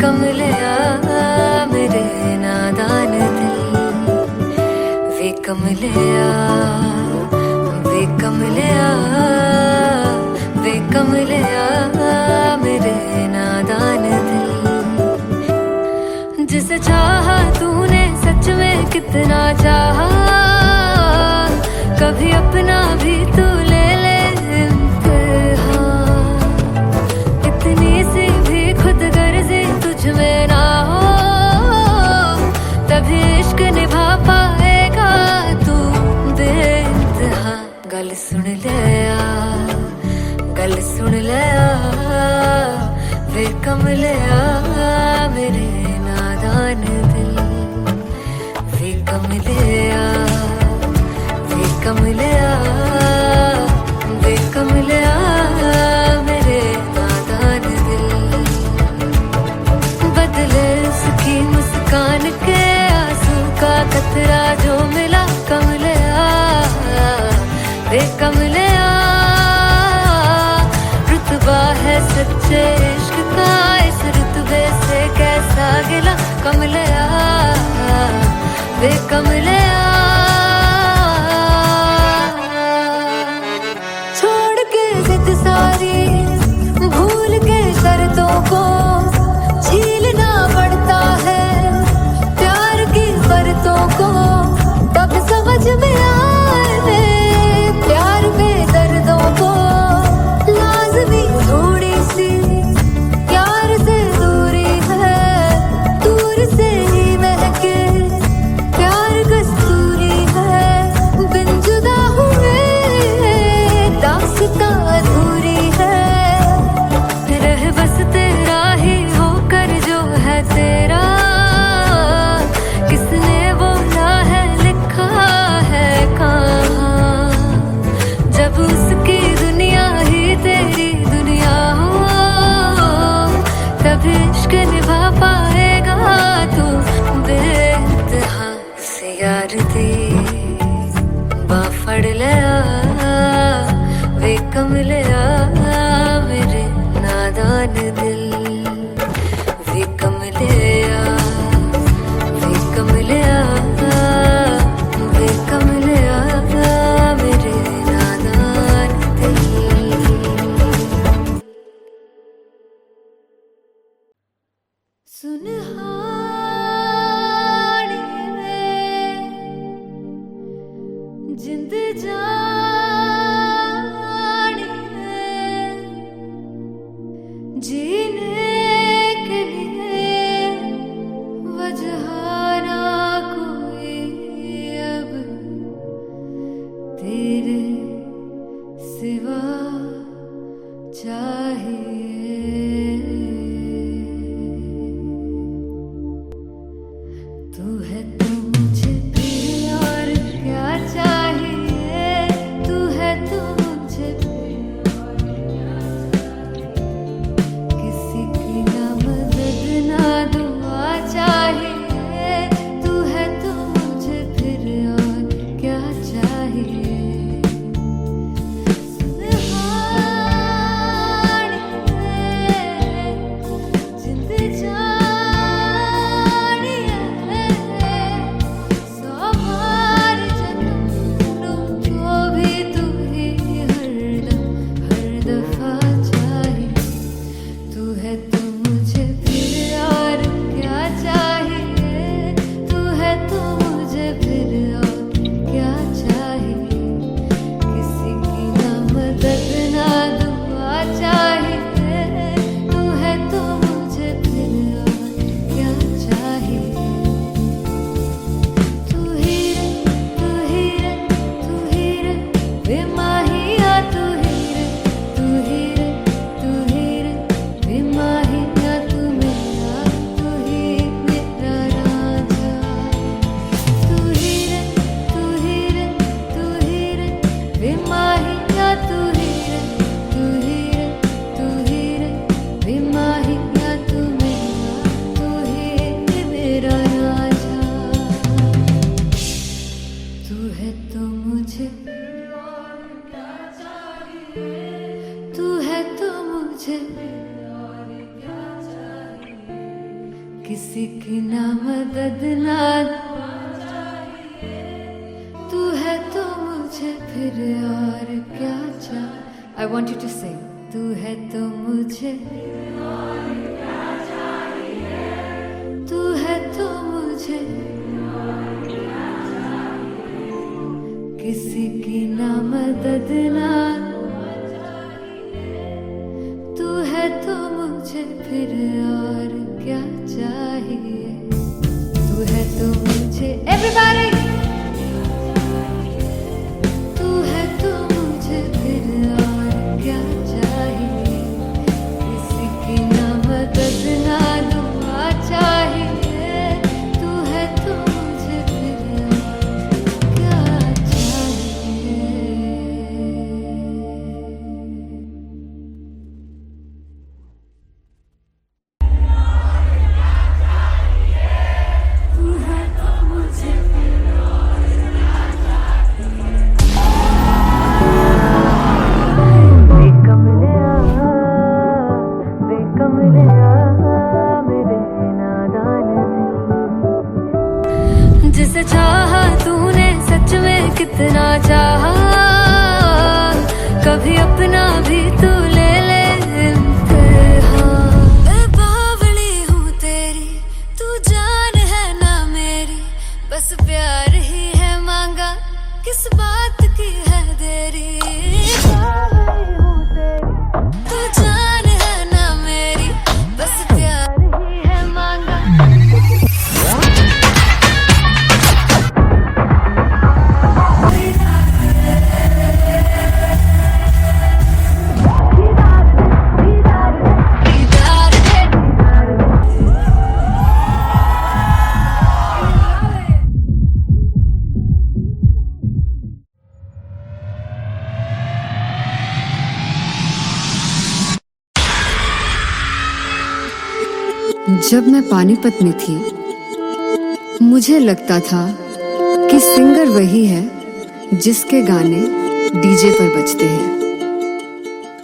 कमलिया मेरे नादान दिल, वे कमलिया, वे कमलिया, वे कमलिया मेरे नादान दिल। जिसे चाहा तूने सच में कितना चाहा, कभी अपना भी तू ले ले इम्तिहान। इतनी सी भी खुद गर्जी तुझ में ना हो, तभी इश्क निभा पाएगा तू बेइंतहा। गल सुन लिया, गल सुन लिया, वे कमलिया मेरे नादान दिल, वे कमलिया, वे कमलिया, वे कमलिया मेरे नादान दिल। बदले उसकी मुस्कान के आंसू का कतरा जो मिला कमलिया, वे कमलिया। रुतबा है सच्चे इश्क का, इस रुतबे से कैसा गिला कमलिया, वे कमलिया। छोड़ के जिद सारी, भूल के शर्तों को, झीलना पड़ता है प्यार की बरतों को। तब समझ में आए प्यार में दर्दों को, लाज़मी थोड़ी सी प्यार से दूरी है, दूर से ही महके प्यार कस्तूरी है। बिन जुदा हुए दास्तां अधूरी है, रह बस तेरा ही होकर जो है तेरा। किसने बोला है लिखा है कहाँ, जब उसकी दुनिया ही तेरी दुनिया हो, तब इश्क निभा पाएगा तू बेइंतहा। से यार दी बाफड़ लिया, वे कमलिया मेरे नादान दिल, वे कमलिया, वे कमलिया, वे कमलिया मेरे नादान दिल। सुनहानिए जिंद जानिए, जीने के लिए वजह ना कोई अब तेरे सिवा चाहिए। किसी की ना मदद ना तू है तो मुझे फिर और क्या चाह। I want you to sing. तू है तो मुझे तू है तो मुझे किसी की ना मदद ना तू है तो मुझे फिर और क्या चाहिए। तू है तो मुझे everybody तू है तो मुझे फिर और क्या चाहिए। किसी की ना मदद ना दुआ चाहिए। तू है तो मुझे फिर और क्या चाहिए। तू है तो मुझे जिसे चाहा तूने सच में कितना चाहा। कभी अपना भी तू ले ले इम्तिहान। मैं बावली हूँ तेरी तू जान है ना मेरी। बस प्यार ही है मांगा किस बात की है देरी। बावली हूँ तेरी तू जान है ना मेरी। बस प्यार ही है मांगा। जब मैं पानीपत में थी मुझे लगता था कि सिंगर वही है जिसके गाने डीजे पर बजते हैं।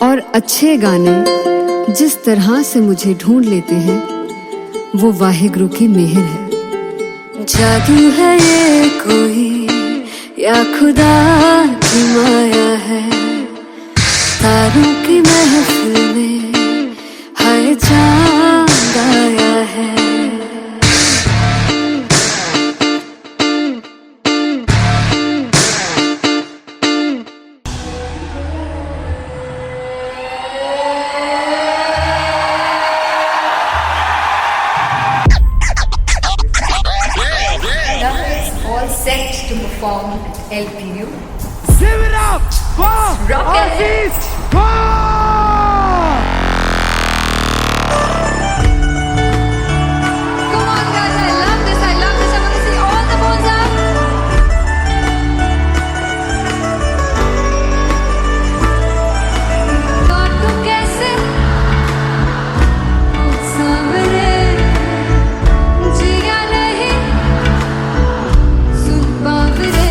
और अच्छे गाने जिस तरह से मुझे ढूंढ लेते हैं वो वाहिगुरु की मेहर है। जादू है ये कोई या खुदा की माया है। तारों की महफिल में हाय चांद आया है। All set to perform at LPU. Give it up for Rocket. Aziz Khan! Come on, guys! I love this. I love this. I want to see all the balls up. काटूं कैसे सामने जिया नहीं सुन पावरे।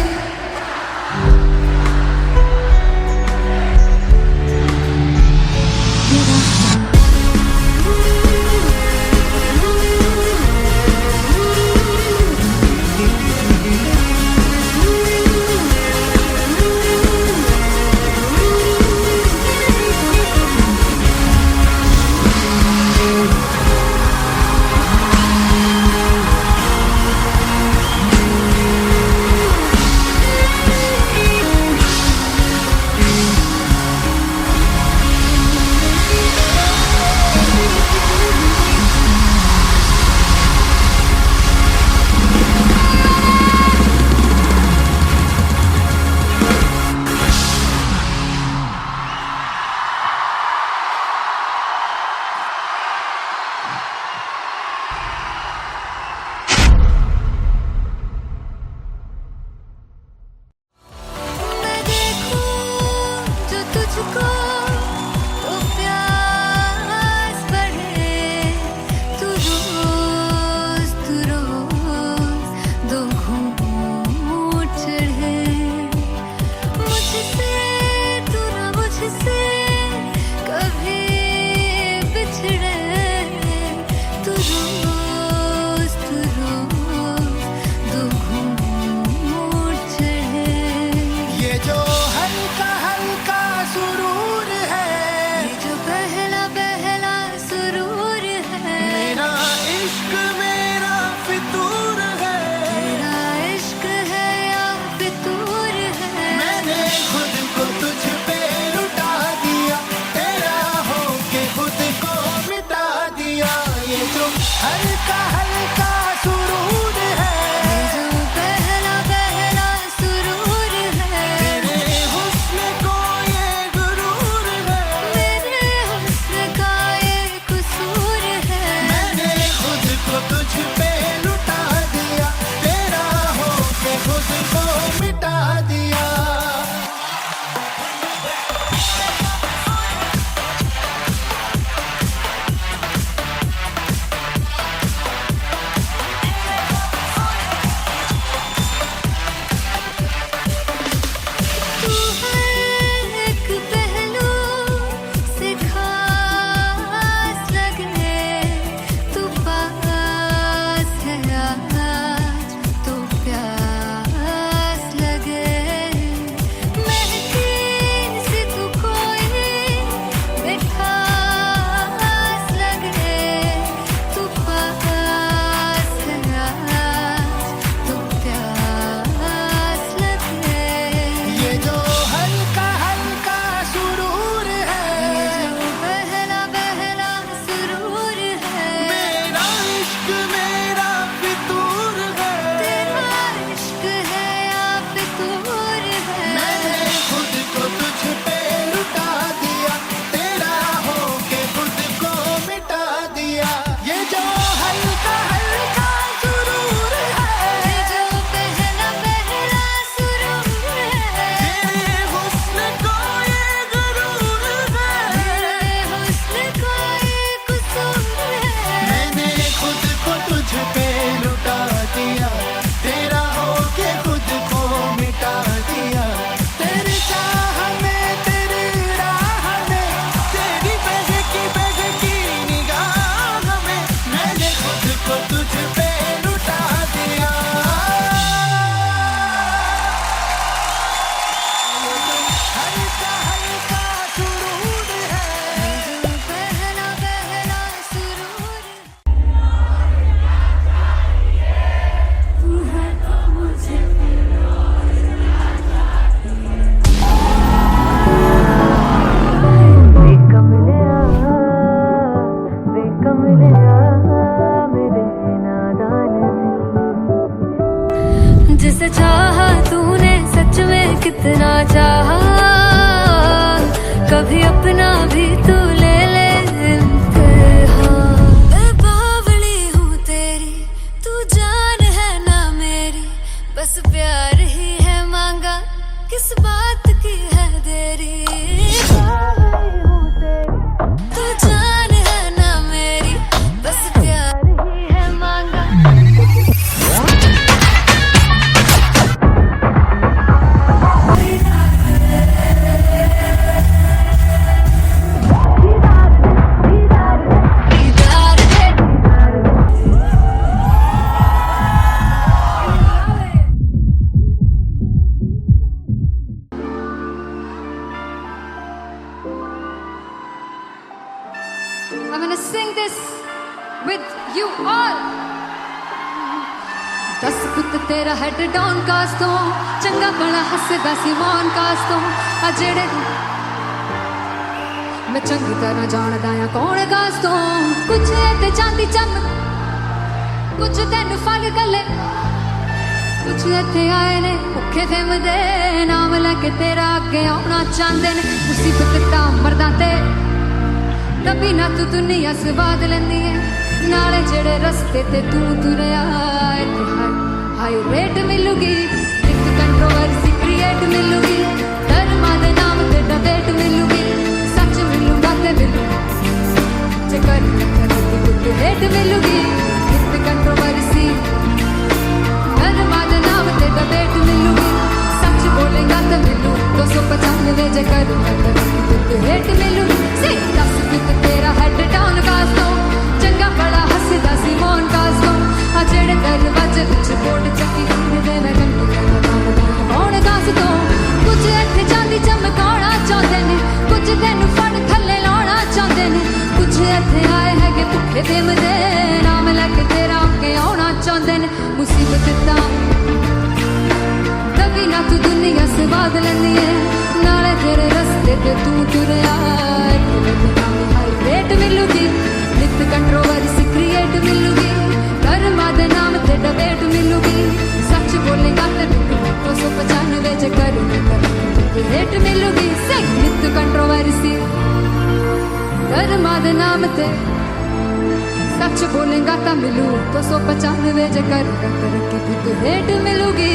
जो हल्का हल्का सुरूर है, जो पहला पहला सुरूर है, तेरे हुस्न को ये गुरूर है, मेरे हुस्न का ये कसूर है। मैंने खुद को तुझ पे लुटा दिया, तेरा होके खुद को मिटा दिया। तू हर एक पहलू से खास लगे, तू पास है आज तो प्यास लगे, महकी सी तू कोई मिठास लगे, तू पास है आज तो प्यास लगे। ये जो हल्का हल्का सुरूर है, जो पहला पहला सुरूर है, मेरा इश्क मेरा फितूर है, तेरा इश्क है या फितूर है। मैंने खुद को तुझ पे लुटा दिया, तेरा होके खुद को मिटा दिया। ये जो हल्का हल्का सुरूर है, जो पहला पहला सुरूर है, तेरे हुस्न को ये गुरूर है, मेरे हुस्न का ये कसूर है। मैंने खुद को तुझ पे लुटा दिया, तेरा होके खुद को मिटा दिया। तेरी चाह में तेरी राह में, तेरी बहकी निगाह में, मैंने खुद को तुझ पे लुटा दिया। हल्का हल्का सुरूर है, जो पहला पहला सुरूर जिसे चाहा तूने सच में कितना चाहा, कभी अपना भी तू ले ले इम्तिहान। मैं बावली हूँ तेरी, तू जान है ना मेरी, बस प्यार ही है मांगा, किस बात की है देरी। बावली हूँ तेरी, तू जान है ना मेरी, बस प्यार ही है मांगा। I'm gonna sing this with you all. दस पुत तेरा हेड डाउन कास तो, चंगा बड़ा हसदा सी मौन कास तो, आ जेड़े मैं चंगी तरह जानदा आ कौन कास तो। कुछ ते चांदी चमक, कुछ तेन फल गले, कुछ इत्थे आए ने भुखे फिमदे, नाम लैके तेरा अगे आउणा चाहंदे ने। मुसीबत तां मरदा ते तभी ना तू दुनिया स्वाद लैंदी है, नाले जेड़े रस्ते ते तू तुरया, इत्थे हाई रेट मिलूगी, एक कंट्रोवर्सी क्रिएट मिलूगी, धर्मा दे नाम ते डिबेट मिलूगी, सच मिलूगा ते मिलू जे कर कुछ रेट मिलूगी, एक कंट्रोवर्सी धर्मा दे नाम ते डिबेट मिलूगी, सच बोलेगा ते मिलू 295 जे कर कुछ रेट मिलूगी। से दस कुछ तेरा हेड डाउन कास तो, चंगा बड़ा हसदा सी मौन कास तो, आ जेड़े दरवाजे विच बोर्ड चक्की दे मैं कौन कास तो। कुछ इत्थे चांदी चमकाउणा चाहंदे ने, कुछ तैनू फड़ थल्ले लाउणा चाहंदे ने, कुछ इत्थे आए हैगे भुखे फिमदे, नाम लैके तेरा अगे आउणा चाहंदे ने। मुसीबत तां तभी ना तू दुनिया स्वाद लैंदी है, नाले तेरे रस्ते ते तू तुरया, हाई रेट मिलूगी, नित कंट्रोवर्सी क्रिएट करेगा तो मिलू 295 जे करेगा तरक्की भी तो हेट मिलूगी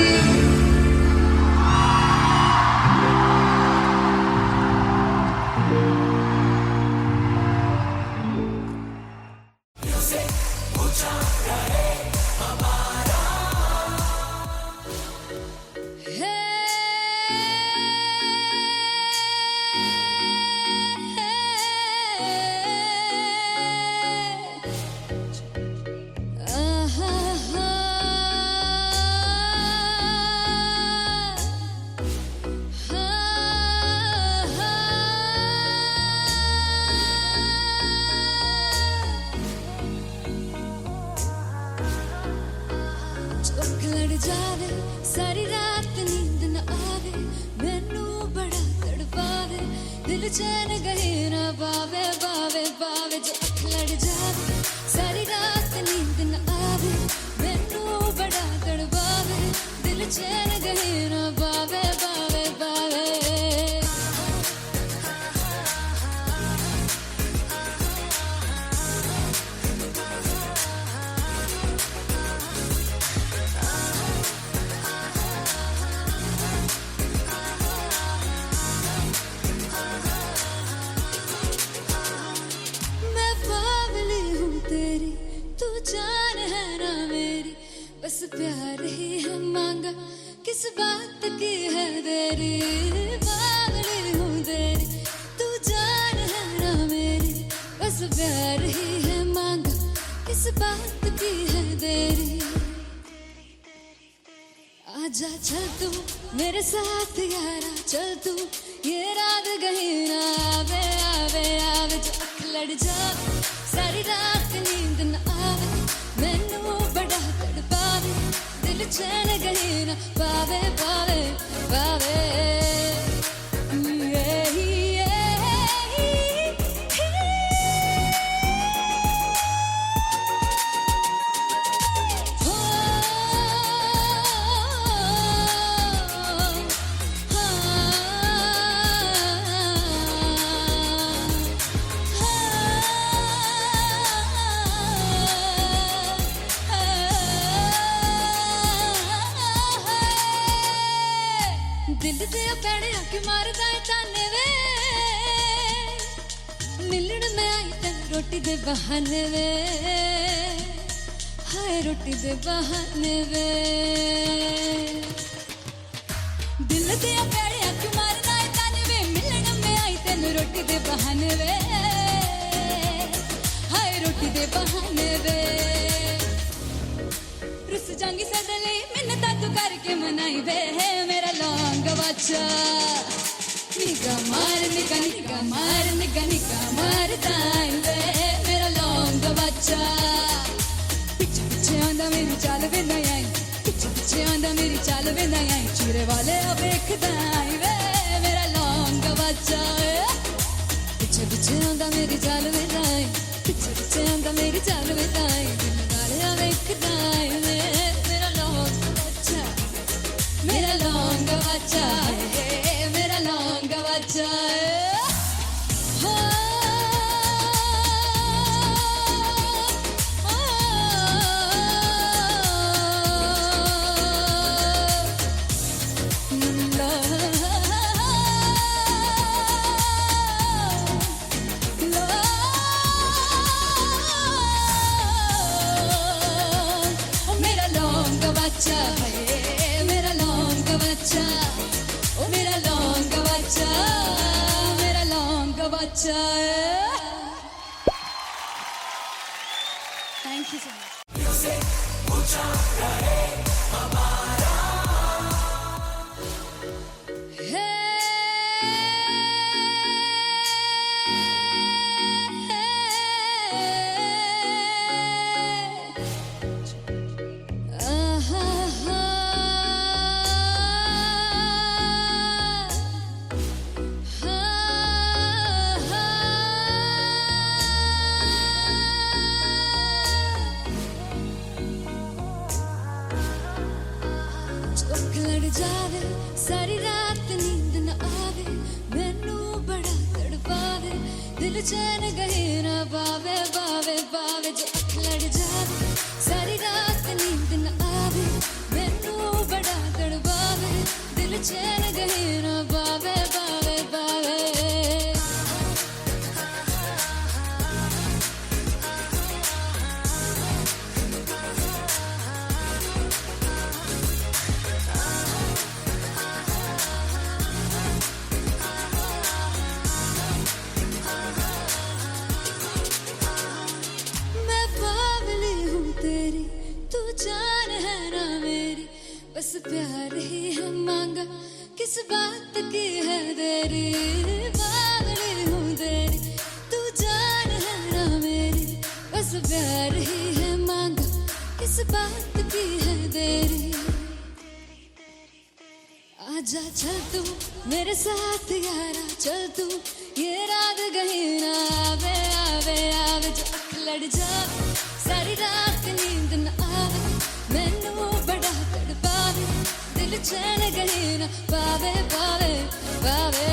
जावे सारी रात नींद न आवे मैनू बड़ा तड़पावे दिल चैन गहे न पावे पावे पावे जो अख लड़ जावे सारी रात नींद न आवे मैनू बड़ा तड़पावे दिल चैन गहे न पावे पावे पावे जान है ना मेरी बस प्यार ही है मांगा किस बात की है देरी पागल हूँ तेरी तू जान है ना मेरी बस प्यार ही है मांगा किस बात की है देरी आजा चल तू मेरे साथ यारा चल तू ये रात गही ना आवे आवे आवे जो अख लड़ जावे सारी रात नींद न आवे मैनू बड़ा तड़पावे दिल चैन गही न पावे पावे पावे दिल दे पैड़े आके मारदा है ताने वे मिलन में आई तन रोटी दे बहाने वे हाय रोटी दे बहाने वे दिल दे पैड़े आके मारदा है ताने वे मिलन में आई तन रोटी दे बहाने वे हाय रोटी दे बहाने वे रुस जांगी सदले मिन्नता तू करके मनाई वे मेरा लौंग बच्चा निगा मार निगा मारताई वे मेरा लौंग बच्चा पीछे पीछे आंदा मेरी चाल वे नहीं आई पीछे पीछे आंदा मेरी चाल वे नहीं आई चूरे वाले अब देखदाई वे मेरा लौंग बच्चा पीछे पीछे आंदा मेरी चाल वे नहीं आई पीछे पीछे आंदा मेरी चाल वे नहीं आई दिल वाले अब देखदाई वे मेरा लौंग बच्चा मेरा लौंग बच्चा मेरा लौंग बच्चा मेरा लौंग बच्चा मेरा लौंग बच्चा ओ मेरा लौंग बच्चा मेरा लौंग बच्चा थैंक यू सो जावे सारी रात नींद न आवे मैनू बड़ा तड़पावे दिल चैन गहे न पावे पावे पावे जो अख लड़ जावे सारी रात नींद न आवे मैनू बड़ा तड़पावे दिल चैन गहे ना पावे पावे पावे मैं पागली हूँ तेरी तू जान है ना मेरी बस प्यार ही है मांगा किस बात की है देरी पागली हूँ तेरी तू जान है ना मेरी बस प्यार ही है मांगा किस बात की है देरी आजा चल तू मेरे साथ यारा चल तू ये रात गही ना आवे आवे आवे जो अख लड़ जावे सारी रात नींद न आवे मैनू बड़ा तड़पावे दिल चैन गही ना पावे पावे पावे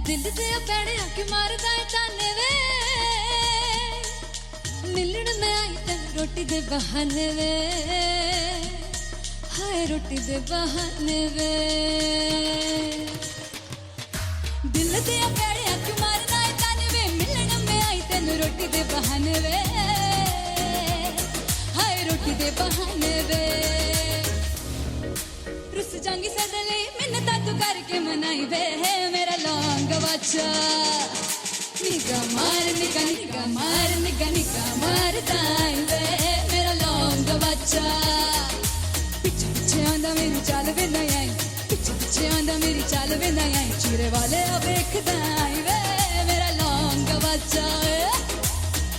दिल दे पैणे आके मारदा है ताने वे मिलन में आई तेन रोटी दे बहाने वे हाय रोटी दे बहाने वे दिल दे पैणे आके मारदा है ताने वे मिलन में आई तेन रोटी दे बहाने वे हाय रोटी दे बहाने वे रुस जांगी सदले मिन्नता तू करके मनाई वे मेरा लौंग बच्चा निगा मार निगा निगा मार निगा निगा मार दाई वे मेरा लौंग बच्चा पीछे पीछे आंदा मेरी चाल वे नहीं आई पीछे पीछे आंदा मेरी चाल वे नहीं आई चूरे वाले अब देखदा आई वे मेरा लौंग बच्चा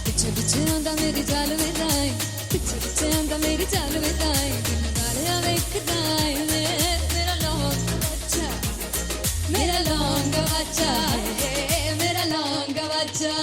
पीछे पीछे आंदा मेरी चाल वे नहीं आई पीछे पीछे आंदा मेरी चाल वे नहीं आई दिन वाले अब देखदा आई वे मेरा लौंग बच्चा मेरा लौंग बच्चा मेरा लौंग बच्चा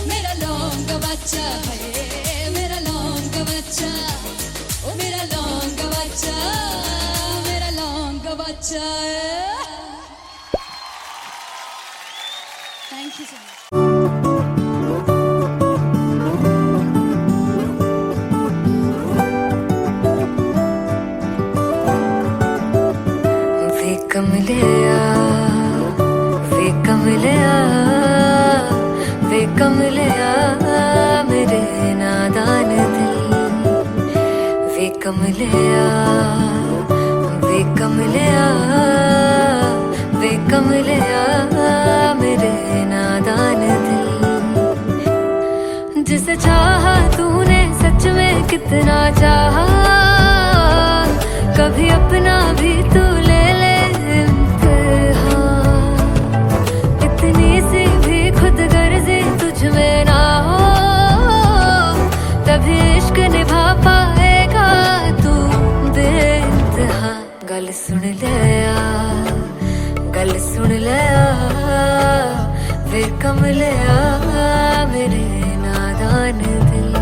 मेरा लौंग बच्चा है मेरा लौंग बच्चा ओ मेरा लौंग बच्चा मेरा लौंग बच्चा थैंक यू सो मच वे कमलिया वे कमलिया वे कमलिया मेरे नादान दिल वे कमलिया वे कमलिया वे कमलिया मेरे नादान दिल जिसे चाहा तूने सच में कितना चाहा कभी अपना भी तू ले ले इम्तिहान इतनी सी भी खुद गर्जी तुझ में ना हो तभी इश्क निभा पाएगा तू बेइंतहा गल सुन लिया गल सुन लिया वे कमलिया मेरे नादान दिल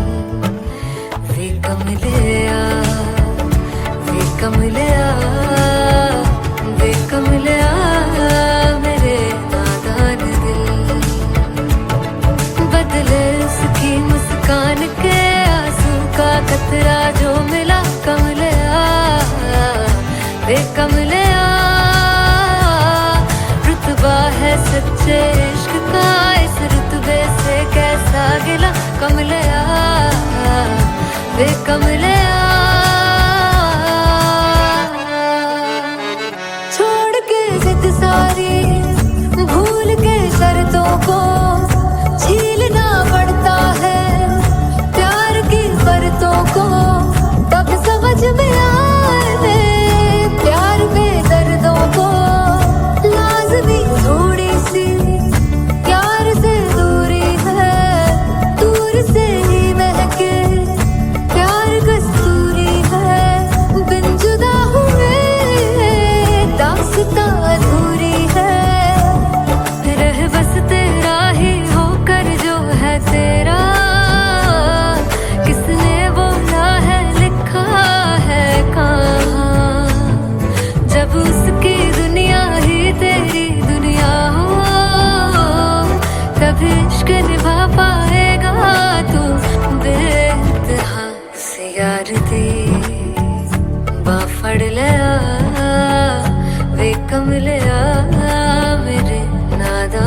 वे कमलिया वे कमलिया वे कमलिया मेरे नादान दिल बदले उसकी मुस्कान के आंसू का कतरा जो मिला कमलिया वे कमलिया रुतबा है सच्चे इश्क का इस रुतबे से कैसा गिला कमलिया वे कमलिया छोड़ के जिद सारी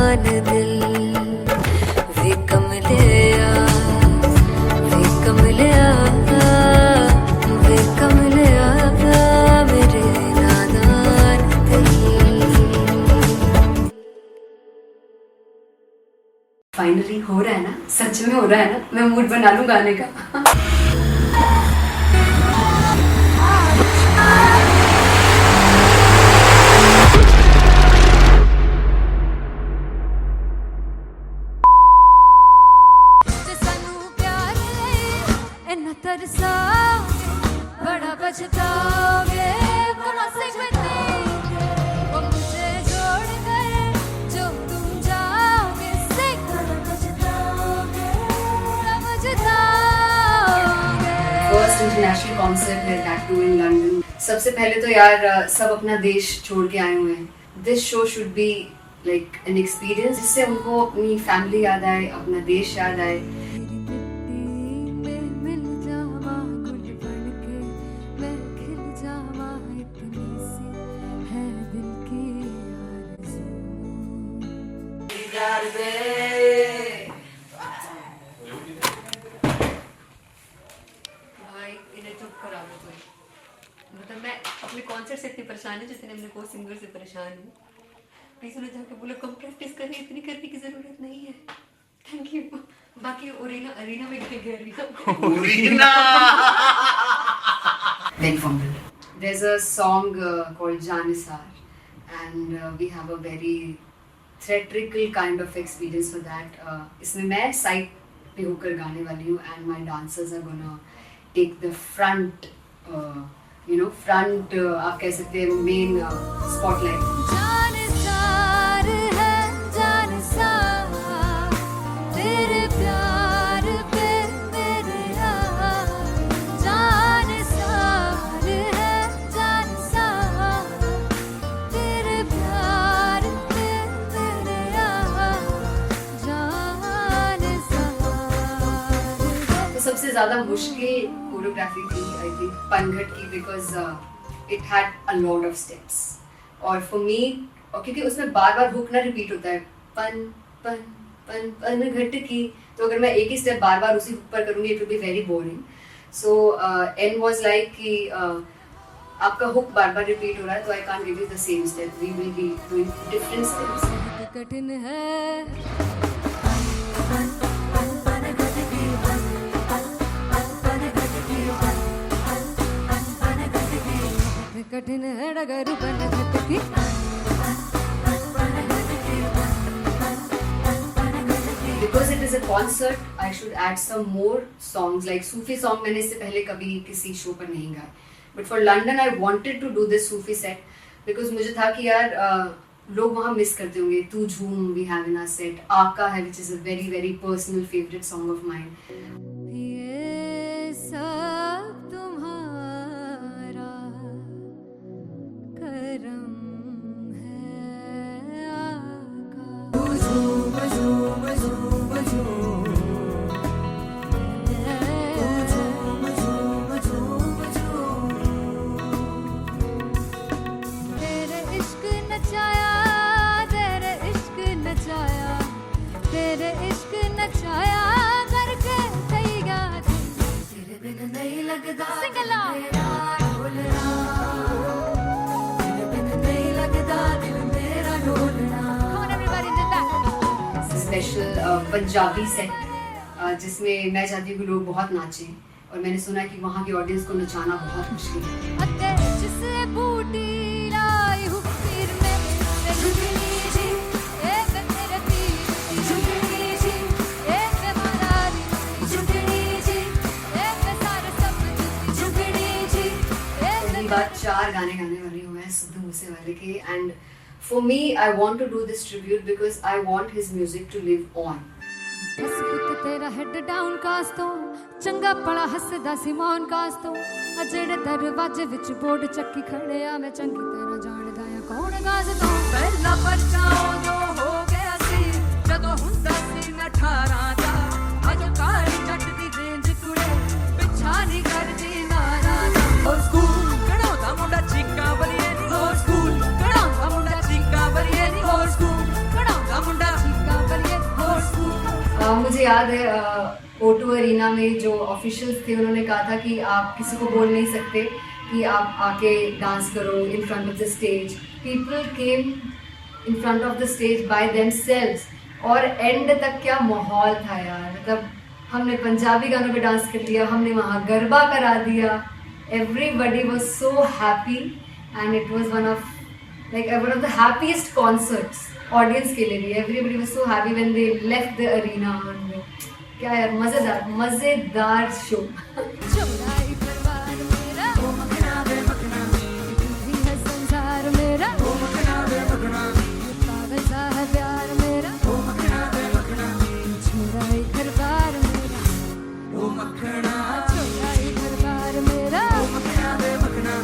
नादान दिल वे कमलिया वे कमलिया वे कमलिया मेरे नादान दिल। फाइनली हो रहा है ना, सच में हो रहा है ना, मैं मूड बना लूं गाने का। जे सानू प्यार ले इन्ना तरसाओगे बड़ा पछताओगे कौन से बतेंगे वो मुझे छोड़ कर जो तुम जाओगे से बड़ा पछताओगे बड़ा पछताओगे। फर्स्ट इंटरनेशनल कॉन्सर्ट है दैट टू इन लंदन। सबसे पहले तो यार सब अपना देश छोड़ के आए हुए हैं। This show should be like an experience जिससे उनको अपनी फैमिली याद आए, अपना देश याद आए। मिल जावा गुल बनके मैं खिल जावा इतनी सी है दिल की आरज़ू। भाई इन्हें चुप करा दो कोई। मतलब मैं अपने कॉन्सर्ट से इतनी परेशान हूँ जितने अपने को सिंगर से परेशान हूँ। प्लीज उन्हें जाके बोलो कम प्रैक्टिस करनी, इतनी करने की जरूरत नहीं है। Thank you. बाकी अरीना में गए arena Beg for me. There's a song called Janisar and we have a very theatrical kind of experience for that. इसमें मैं साइड पे होकर गाने वाली हूँ and my dancers are gonna take the front, front आप कह सकते हैं main spotlight. जानसार है जानसार तेरे प्यार पे मेरे यार। जानसार है जानसार तेरे प्यार पे मेरे यार। जानसार तो सबसे ज़्यादा मुश्किल कोरियोग्राफी थी आई थिंक पनघट की because it had a lot of steps और फॉर मी और क्योंकि उसमें बार बार हुक ना रिपीट होता है पन पन पन पन घट की, तो अगर मैं एक ही स्टेप बार बार उसी हुक पर करूँगी it will be very boring. So an was like कि आपका हुक बार बार रिपीट हो रहा है तो I can't give you the same step, we will be doing different steps. कठिन है कठिन है डगर बनघट की। Because it is a concert, I should add some more songs like Sufi song मैंने इससे पहले कभी किसी शो पर नहीं गाए. But for London I wanted to do this Sufi set because मुझे था कि यार लोग वहाँ मिस करते होंगे. तू झूम we have in our set. आका है which is a very very personal favorite song of mine. ये सब तुम्हारा करम है आका। तू झूम झूम झूम झूम झूम झूम झूम झूम तेरे इश्क नचाया तेरे इश्क नचाया तेरे इश्क नचाया करके तैयार तेरे बिन नहीं लगता सिंगला ढोलना तेरे बिन नहीं लगता दिल मेरा ढोलना। Come on everybody did that. Special Punjabi set जिसमें मैं चाहती हूँ कि लोग बहुत नाचें और मैंने सुना है कि वहाँ की ऑडियंस को नचाना बहुत मुश्किल है. अते जिससे बूटी लाई हूँ पीर में झुकनी जी एक तेरे पीर झुकनी जी एक मारारी झुकनी जी एक सारे सब झुकनी जी पहली बार 4 गाने गाने वाली हूँ मैं सिद्धू मूसेवाले के and for me I want to do this tribute because I want his music to live on. बस पुत तेरा हेड डाउन कास तो चंगा पड़ा हसदा सिमोन कास तो अजड़े दरवाजे विच बोर्ड चक्की खड़े आ मैं चंगी तरह जानदा आ कौन गाज तो पहला परचाओ जो हो गया सी जदों हुंदा सी मैं 18 दा अज काली जट दी रेंज कुड़े पिछा नहीं करदी नारा दा ओ स्कूल कढ़ाउंदा मुंडा चीका बलिए नी ओ स्कूल कढ़ाउंदा मुंडा चीका बलिए नी ओ स्कूल कढ़ाउंदा मुंडा मुझे याद है O2 अरीना में जो ऑफिशियल्स थे उन्होंने कहा था कि आप किसी को बोल नहीं सकते कि आप आके डांस करो in front of the stage. People came in front of the stage by themselves और एंड तक क्या माहौल था यार. मतलब हमने पंजाबी गानों पे डांस कर लिया, हमने वहाँ गरबा करा दिया. Everybody was so happy and it was one of the happiest concerts audience के लिए भी. Everybody was so happy when they left the arena. क्या यार, मजेदार शो. चौराई परिवार मेरा, ओ मखना वे मखना, भी है संसार मेरा, ओ मखना वे मखना, पागल सा है प्यार मेरा, ओ मखना वे मखना, चौराई परिवार मेरा, ओ मखना, चौराई परिवार मेरा, ओ मखना वे मखना,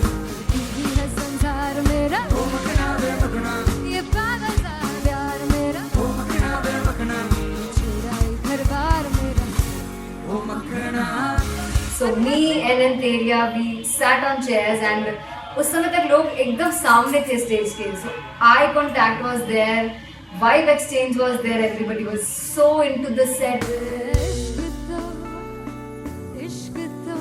भी है संसार मेरा, ओ मखना वे मखना, ये पागल सा है प्यार मेरा, ओ मखना वे मखना, चौराई परिवार मेरा, ओ मखना. So me and Anteria, we sat on chairs and उस समय तक लोग एकदम सामने थे स्टेज के. So eye contact was there, vibe exchange was there, everybody was so into the set. इश्क तो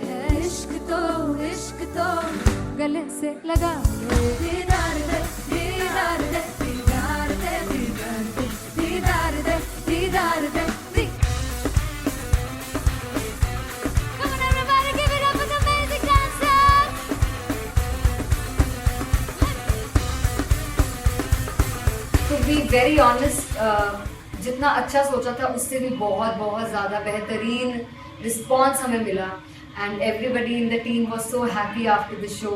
है, इश्क तो गले से लगा दीदार दे, दीदार दे, दीदार दे, दीदार दे, दीदार दे, दीदार दे. Come on everybody, give it up for the amazing dancers. To be very honest, जितना अच्छा सोचा था उससे भी बहुत ज़्यादा बेहतरीन रिस्पॉन्स हमें मिला. And everybody in the team was so happy after the show.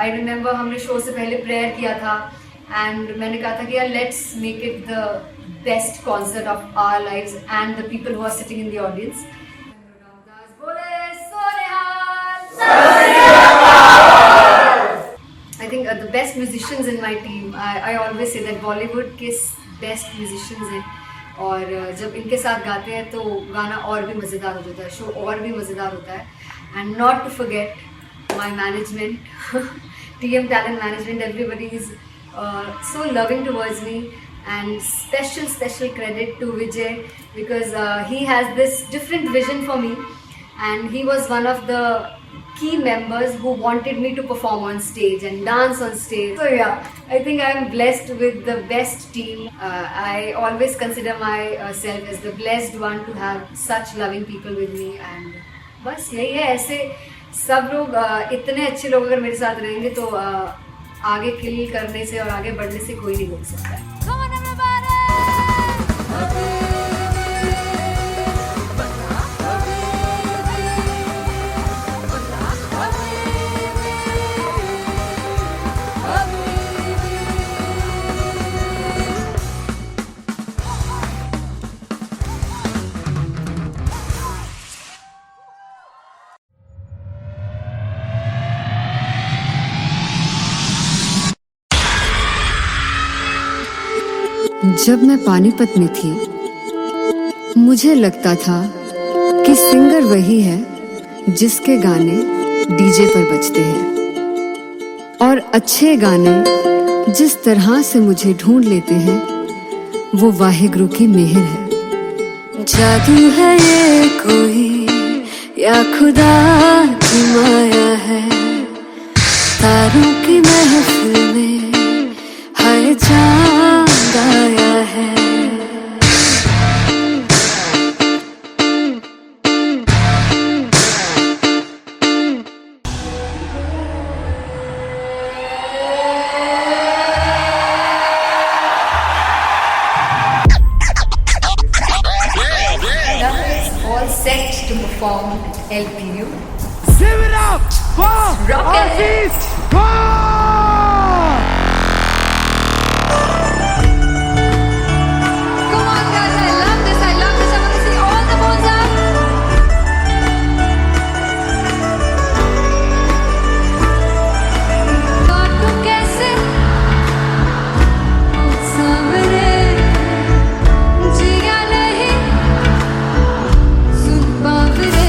I remember हमने शो से पहले प्रेयर किया था एंड मैंने कहा था कि यार let's make it the best concert of our lives and the people who are sitting in the audience. I think the best musicians in my team, I always say that Bollywood के best musicians हैं और जब इनके साथ गाते हैं तो गाना और भी मज़ेदार हो जाता है, शो और भी मज़ेदार होता है. And not to forget my management, TM Talent Management, everybody is so loving towards me. And special credit to Vijay because he has this different vision for me and he was one of the key members who wanted me to perform on stage and dance on stage. So yeah, I think I'm blessed with the best team. I always consider myself as the blessed one to have such loving people with me. And बस यही है, ऐसे सब लोग इतने अच्छे लोग अगर मेरे साथ रहेंगे तो आगे किल करने से और आगे बढ़ने से कोई नहीं रोक सकता है. Come on everybody. जब मैं पानीपत में थी मुझे लगता था कि सिंगर वही है जिसके गाने डीजे पर बजते हैं और अच्छे गाने जिस तरह से मुझे ढूंढ लेते हैं वो वाहिगुरु की मेहर है. जादू है ये कोई या खुदा की माया है, तारों की महफिल में हर चांद आया है. All set to perform LPU. Give it up for Rocket. Aziz Khan! Come on guys, I love this. I want to see all the balls up. तुम कैसे सामने जिया नहीं सुन बाबरे.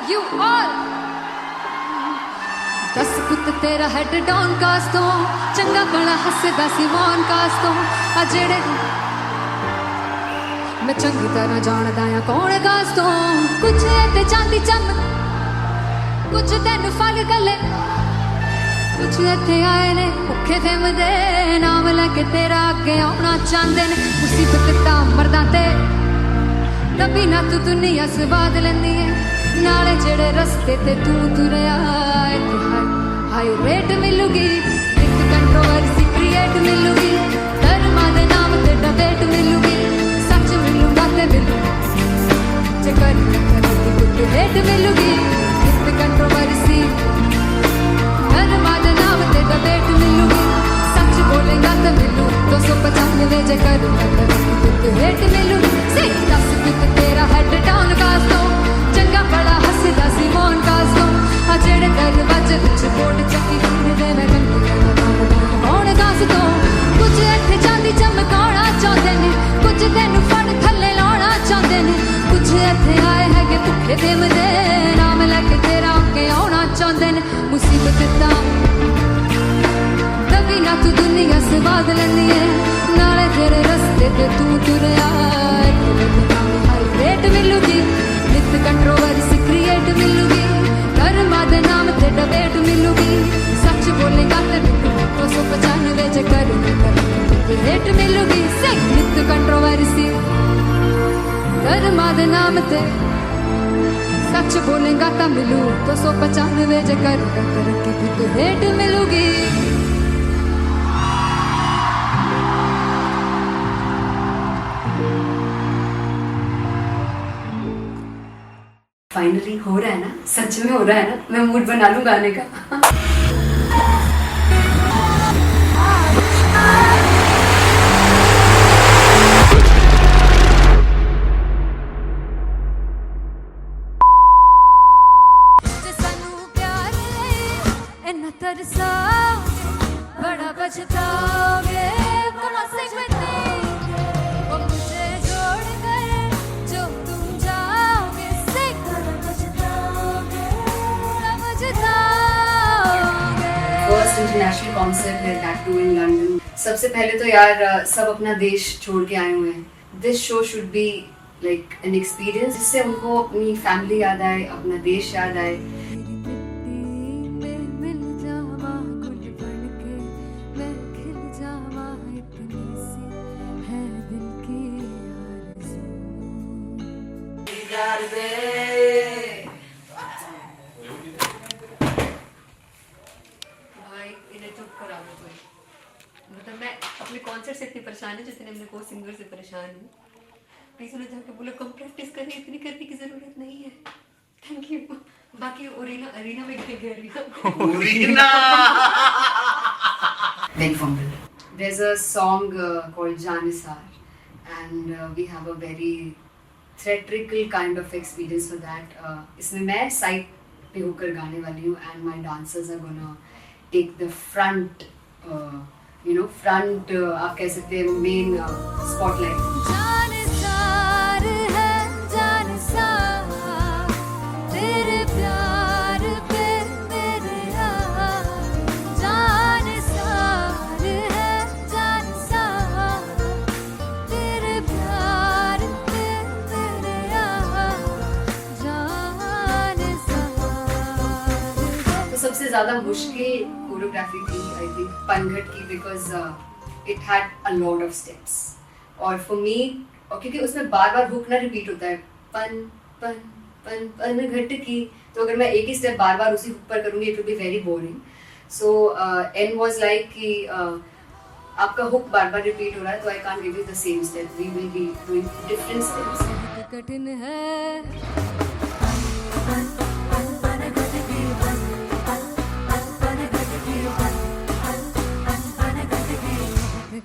you all दस पुत तेरा हेड डाउन कास्ट तो चंगा बड़ा हसदा सी मॉन कास्ट तो आ जेड़े मैं चंगी तरह जानदा आ कौन कास्ट तो कुछ ते चांदी चम कुछ तेन फल गले कुछ इत्थे आए ने भुखे फिरदे नाम लैके तेरा अगे आउणा चाहंदे ने मुसीबत तां मरदा ते तभी ना तू दुनिया स्वाद लैंदी है नाले जेड़े रस्ते ते तू तुरया इत्थे हाई रेट मिलूगी एक कंट्रोवर्सी क्रिएट मिलूगी धर्मा दे नाम ते डिबेट मिलूगी सच मिलूगा ते मिलू जे कर कुछ रेट मिलूगी एक कंट्रोवर्सी धर्मा दे नाम ते डिबेट मिलूगी सच बोलेगा तो मिलू 295 जे कर कुछ रेट मिलूगी से दस कुछ तेरा हेड डाउन कास्तो चंगा बड़ा हसदा सी मौन कास्तो आ जेड़े दरवाजे विच बोर्ड चक्की फिरदे मैं गंदी कौन कास्तो कुछ इत्थे चांदी चमकाउणा चाहंदे ने कुछ तैनू फड़ थल्ले लाउणा चाहंदे ने कुछ इत्थे आए हैगे भुखे फिरदे नाम लैके तेरा अगे आउणा चाहंदे ने मुसीबत तां तभी ना तू दुनिया स्वाद लैंदी है नाले तेरे रस्ते ते तू तुरया रेट मिलूगी नित कंट्रोवर्सी क्रिएट मिलूगी धर्मा दे नाम ते डिबेट मिलूगी सच बोलेगा ते मिलू 295 जे कर रेट मिलूगी से नित कंट्रोवर्सी धर्मा दे नाम ते सच बोलेगा ता मिलू 295 जे कर रेट मिलूगी फाइनली हो रहा है ना, सच में हो रहा है ना, मैं मूड बना लूं गाने का। बड़ा बचताओगे बड़ा से मुझे जोड़ कर जो तुम जाओगे से फर्स्ट इंटरनेशनल कॉन्सर्ट है दैट टू इन लंदन। सबसे पहले तो यार सब अपना देश छोड़ के आए हुए हैं। This show should be like an experience जिससे उनको अपनी फैमिली याद आए, अपना देश याद आए। भाई इन्हें चुप करा दो कोई। मतलब मैं अपने कॉन्सर्ट से इतनी परेशान है जितने अपने को सिंगर से परेशान हूँ। प्लीज उन्हें जाके बोलो कम प्रैक्टिस करनी, इतनी करने की जरूरत नहीं है। Thank you. बाकी अरीना में गए arena Big fumble. There's a song called Janisar and we have a very theatrical kind of experience for that. इसमें मैं साइड पे होकर गाने वाली हूँ and my dancers are gonna take the front, front आप कह सकते हैं main spotlight. जानसार है जानसार तेरे प्यार पे मेरे यार जानसार है जानसार तेरे प्यार पे मेरे यार जानसार। तो सबसे ज़्यादा मुश्किल कोरियोग्राफी थी आई थिंक पनघट की, because it had a lot of steps और फॉर मी, और क्योंकि उसमें बार बार हुक ना रिपीट होता है, पन पन पन पन घट की, तो अगर मैं एक ही स्टेप बार बार उसी हुक पर करूँगी it will be very boring. So an was like कि आपका हुक बार बार रिपीट हो रहा है तो I can't give you the same step, we will be doing different steps. कठिन है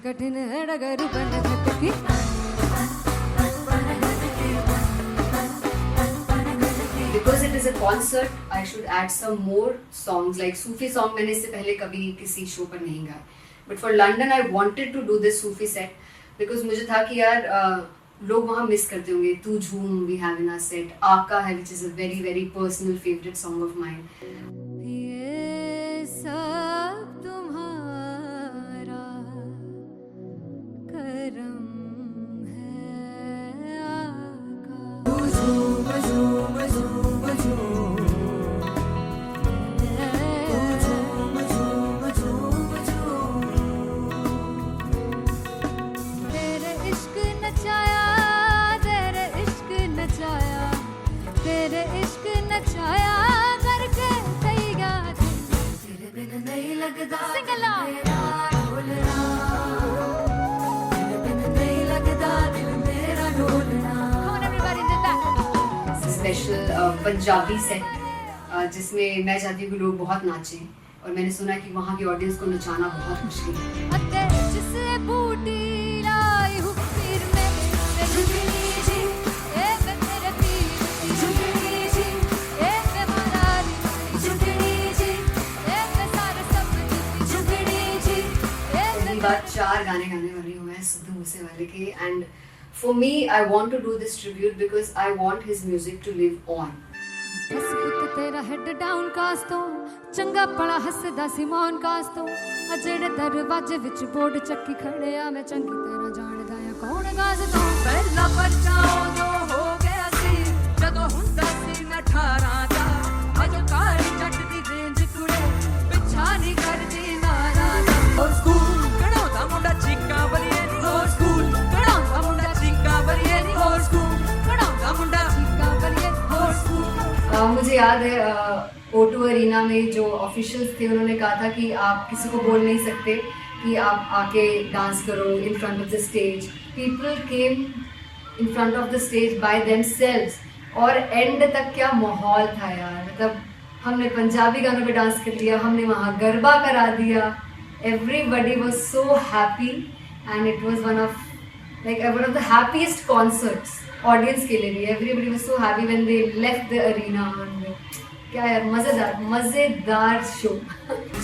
कठिन है डगर बन घटकी Because it is a concert, I should add some more songs like Sufi song. मैंने इससे पहले कभी किसी शो पर नहीं गाया, but for London I wanted to do this Sufi set because मुझे था कि यार लोग वहाँ मिस करते होंगे। Tu Jhoom we have in our set, आका है which is a very very personal favourite song of mine. ये सब तुम्हारा करम है आका। तेरे इश्क नचाया, तेरे इश्क नचाया, तेरे इश्क नचाया करके कईगा तेरे बिन नहीं लगदा सिंगला मेरा ढोलना, तेरे बिन नहीं लगदा दिल मेरा ढोलना। Come on everybody did that. Special Punjabi set जिसमें मैं चाहती हूँ कि लोग बहुत नाचें, और मैंने सुना है कि वहाँ की ऑडियंस को नचाना बहुत मुश्किल है। अते जिसे बूटी लाई हूँ पीर में ते झुगनी जी, ए वे मेरे पीर की झुगनी जी, ए वे माराली की झुगनी जी, ए वे सारे सब की झुगनी जी, ए पहली बार 4 गाने गाने वाली हूँ मैं सिद्धू मूसेवाले के, and for me I want to do this tribute because I want his music to live on. बस पुत तेरा हेड डाउन कास तो चंगा पड़ा हसदा सी मौन कास तो आ जेड़े दरवाजे विच बोर्ड चक्की खड़े आ मैं चंगी तरह जानदा आ कौन गाज तो ਪਹਿਲਾ ਬੱਚਾ ਉਦੋਂ ਹੋ ਗਿਆ ਸੀ ਜਦੋਂ ਹੁੰਦਾ ਸੀ ਮੈਂ 18 ਦਾ ਅਜੋ ਕਾਲੀ ਜੱਟ ਦੀ ਰੇਂਜ ਕੁੜੇ ਪਿੱਛਾ ਨਹੀਂ ਕਰਦੀ ਨਾਰਾ ਦਾ ਹੋਰ ਸਕੂਲ ਕਢਾਉਂਦਾ ਮੁੰਡਾ ਚੀਕਾਂ ਬਲੀਏ ਨੀ ਹੋਰ ਸਕੂਲ ਕਢਾਉਂਦਾ ਮੁੰਡਾ ਚੀਕਾਂ ਬਲੀਏ ਨੀ ਹੋਰ ਸਕੂਲ ਕਢਾਉਂਦਾ ਮੁੰਡਾ चीका बलिए ਹੋਰ ਸਕੂਲ मुझे याद है O2 अरीना में जो ऑफिशियल्स थे उन्होंने कहा था कि आप किसी को बोल नहीं सकते कि आप आके डांस करो in front of the stage. People came in front of the stage by themselves, और एंड तक क्या माहौल था यार। मतलब हमने पंजाबी गानों पे डांस कर लिया, हमने वहाँ गरबा करा दिया, everybody was so happy and it was one of the happiest concerts audience के लिए भी। Everybody was so happy when they left the arena. क्या यार, मजेदार शो।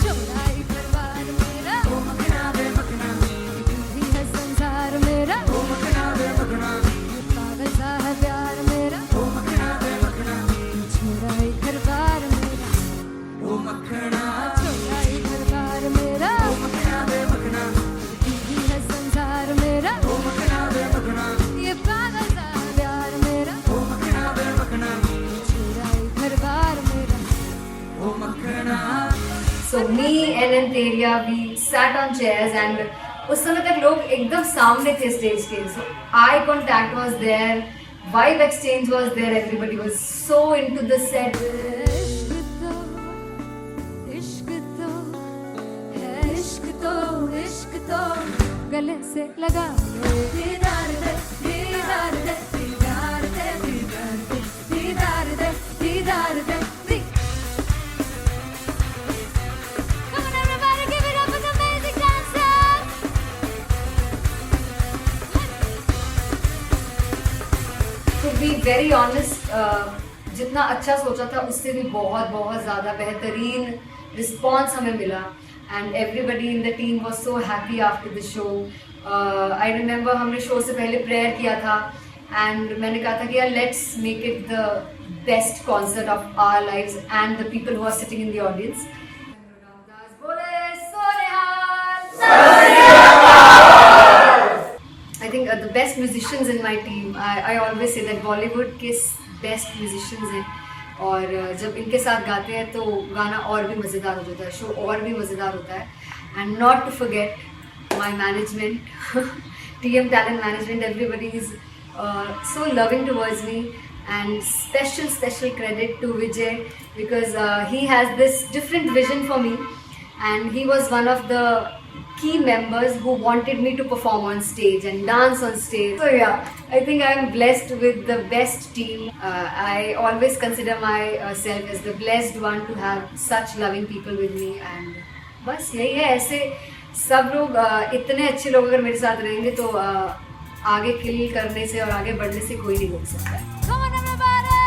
चौड़ाई परिवार मेरा ओ मखना वे मखना भी है संसार मेरा ओ मखना वे मखना पागल सा है प्यार मेरा ओ मखना वे मखना चौड़ाई परिवार मेरा ਉਹ ਮੱਖਣਾ चौड़ाई परिवार मेरा ਉਹ ਮੱਖਣਾ ਵੇ ਮੱਖਣਾ भी है संसार मेरा ਉਹ ਮੱਖਣਾ ਵੇ ਮੱਖਣਾ ये पागल सा है प्यार मेरा ਉਹ ਮੱਖਣਾ ਵੇ ਮੱਖਣਾ चौड़ाई परिवार मेरा ਉਹ ਮੱਖਣਾ So me and Anteria, we sat on chairs and उस समय तक लोग एकदम सामने थे स्टेज के। So eye contact was there, vibe exchange was there, everybody was so into the set. इश्क तो है, इश्क तो इश्क तो गले से लगा लो दीदार दे दीदार दे दीदार दे दीदार दे दीदार दे दीदार दे Come on everybody, give it up for the amazing dancers. To be very honest, जितना अच्छा सोचा था उससे भी बहुत बहुत ज़्यादा बेहतरीन रिस्पॉन्स हमें मिला, and everybody in the team was so happy after the show. I remember हमने शो से पहले प्रेयर किया था, एंड मैंने कहा था कि यार let's make it the best concert of our lives and the people who are sitting in the audience. I think the best musicians in my team, I always say that Bollywood के best musicians हैं, और जब इनके साथ गाते हैं तो गाना और भी मज़ेदार हो जाता है, शो और भी मज़ेदार होता है। And not to forget my management, TM Talent Management, everybody is so loving towards me, and special credit to Vijay because he has this different vision for me, and he was one of the key members who wanted me to perform on stage and dance on stage. So yeah, I think I am blessed with the best team. I always consider myself as the blessed one to have such loving people with me, and बस यही है। ऐसे सब लोग इतने अच्छे लोग अगर मेरे साथ रहेंगे तो आगे किल करने से और आगे बढ़ने से कोई नहीं रोक सकता है। Come on everybody.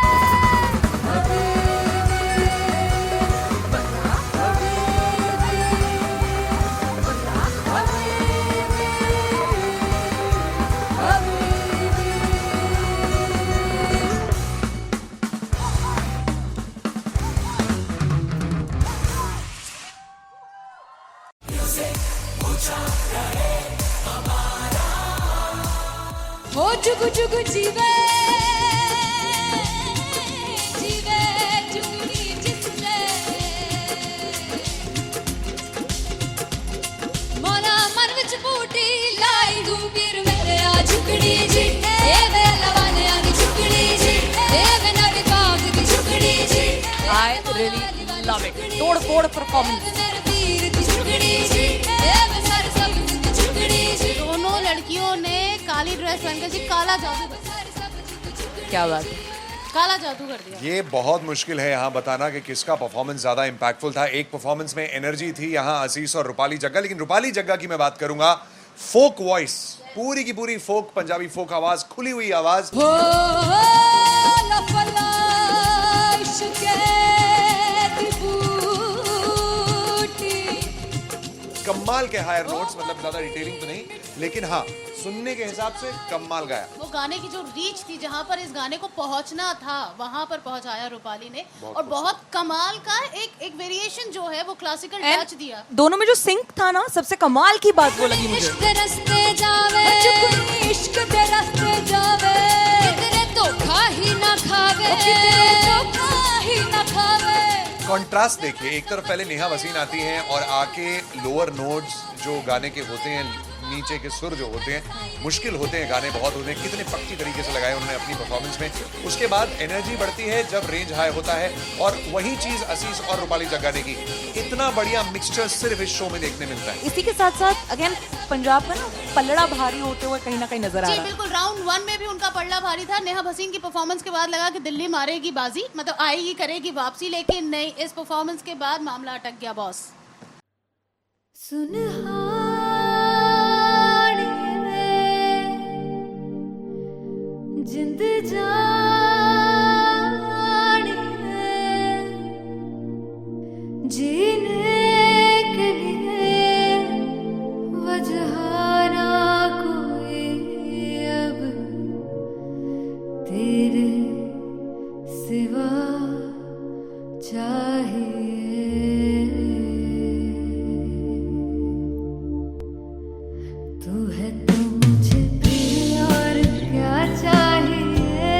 हो जुग जुग जीवे जीवे जुगनी जिसने मौला मन विच बूटी लाई दूबीर मेरे आ झुकड़ी जी ए वे लवाने आनी झुकड़ी जी ए वे नर बाग की झुकड़ी जी I really love it. तोड़-फोड़ performance. मेरे वीर की झुकड़ी जी ए वे सर सब की झुकड़ी जी दोनों लड़कियों ने काली ड्रेस पहनकर जी काला जादू कर क्या बात है। काला जादू कर दिया। ये बहुत मुश्किल है यहाँ बताना कि किसका परफॉर्मेंस ज्यादा इम्पैक्टफुल था। एक परफॉर्मेंस में एनर्जी थी यहाँ असीस और रूपाली जग्गा, लेकिन रूपाली जग्गा की मैं बात करूंगा फोक वॉइस, पूरी की पूरी फोक, पंजाबी फोक आवाज, खुली हुई आवाज। हो लफला इश्क़े दी बूटी कमाल के हायर नोट्स, मतलब ज्यादा डिटेलिंग तो नहीं, लेकिन हाँ सुनने के हिसाब से कमाल गाया। वो गाने की जो रीच थी, जहाँ पर इस गाने को पहुंचना था वहां पर पहुंचाया रूपाली ने, और बहुत कमाल का एक वेरिएशन जो है वो क्लासिकल टच दिया। दोनों में जो सिंक था ना, सबसे कमाल की बात वो लगी मुझे। इश्क़ रस्ते जावे चुपनी इश्क़ दे रस्ते जावे कितने धोखा ही ना खावे कितने धोखा ही ना खावे। कॉन्ट्रास्ट देखिए, एक तरफ पहले नेहा वसीम आती हैं और आके लोअर नोट्स जो गाने के होते हैं, नीचे के सुर जो होते हैं, मुश्किल होते हैं, गाने बहुत होते हैं, कितने पक्की तरीके से लगाए उन्होंने अपनी परफॉर्मेंस में। उसके बाद एनर्जी बढ़ती है जब रेंज हाई होता है, और वही चीज असीस और रूपाली जग्गा ने की। इतना बढ़िया मिक्सचर सिर्फ इस शो में देखने मिलता है। इसी के साथ साथ अगेन पंजाब का ना पलड़ा भारी होते हुए कहीं ना कहीं नजर आ जी रहा है। बिल्कुल, राउंड 1 में भी उनका पलड़ा भारी था। नेहा भसीन की परफॉर्मेंस के बाद लगा कि दिल्ली मारेगी बाजी, मतलब आएगी करेगी वापसी, लेकिन नहीं, इस परफॉर्मेंस के बाद मामला अटक गया बॉस। सुनहानी में जिंद जानी है जीने के लिए वजह ना कोई अब तेरे सिवा चाहिए। तू है तो मुझे प्रिय और क्या चाहिए,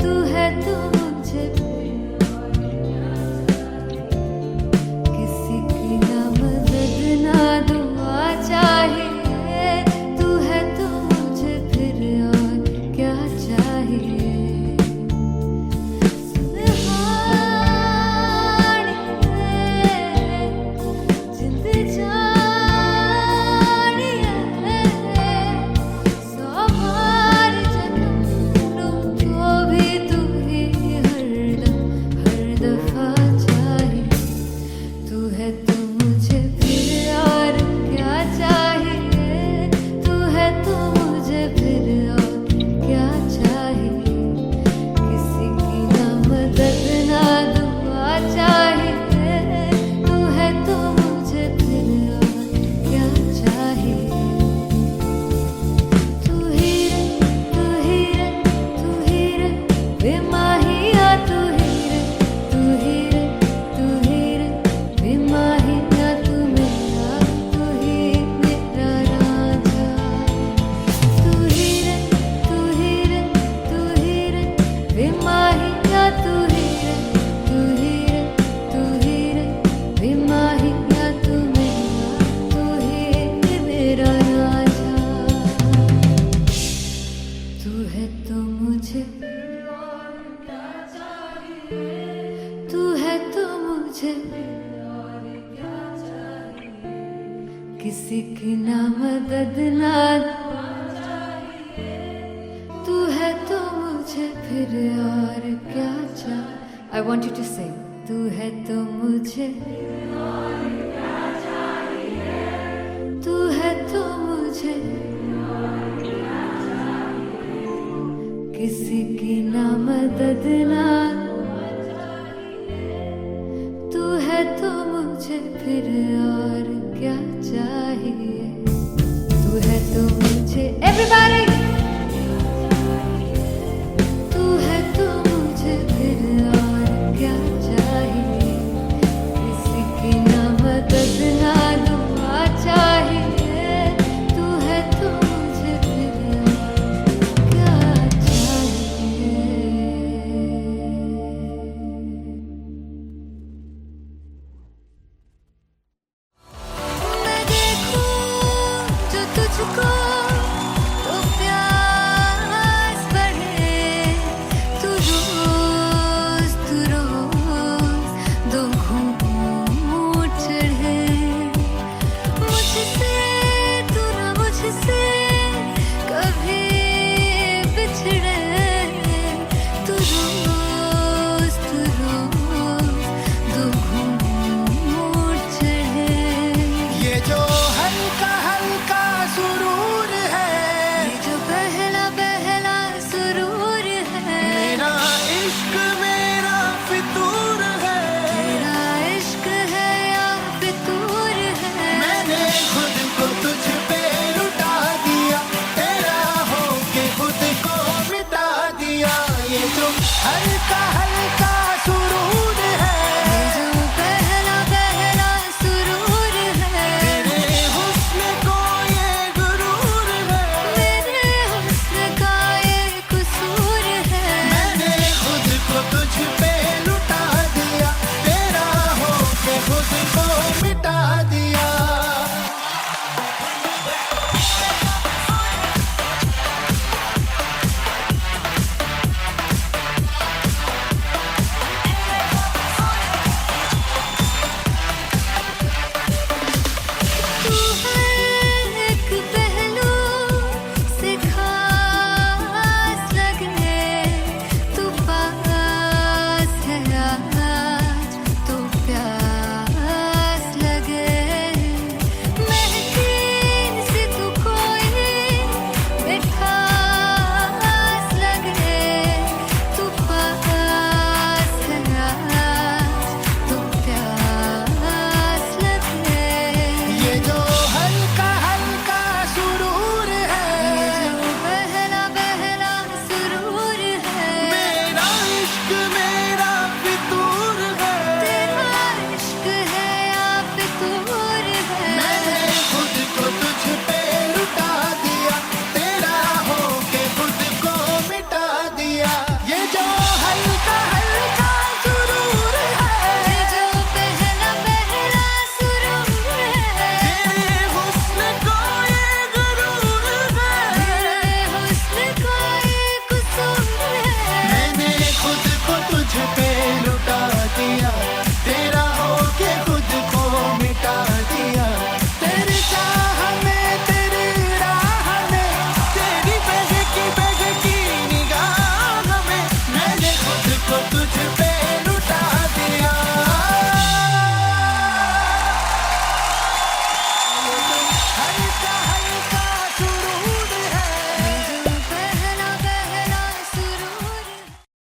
तू है तो मुझे प्रिय और क्या चाहिए। किसी की ना मदद ना दुआ चाहिए, तू है तो मुझे फिर और क्या चाहिए। सुनहानी में जिंद जानी है सौ बार जन्म लूं तो भी तू ही हरदम हर दफा चाहिए। तू है तो मुझे फिर और क्या चाहिए, तू है तो मुझे फिर और क्या चाहिए। किसी की ना मदद ना दुआ चाहिए, तू है तो मुझे फिर और क्या चाहिए। तू ही रे तू ही रे तू ही रे बेमाहिया, तू ही रे तू ही रे तू ही रे बेमाहिया, तू मेरा तू ही मेरा राजा। तू ही रे तू ही रे तू ही रे बेमाहिया, तू ही रे तू ही रे तू ही रे बेमाहिया, तू मेरा तू ही मेरा राजा। तू है तो मुझे तू है तो मुझे किसी की ना मदद ना तू है तो मुझे फिर और क्या चाहिए। I want you to sing. तू है तो मुझे तू है तो मुझे किसी की ना मदद ना तू है तो मुझे फिर और क्या चाहिए। तू है तो मुझे everybody तू है तो मुझे फिर और क्या चाहिए। किसी की ना मदद ना दुआ चाहिए, तू है तो मुझे फिर और हर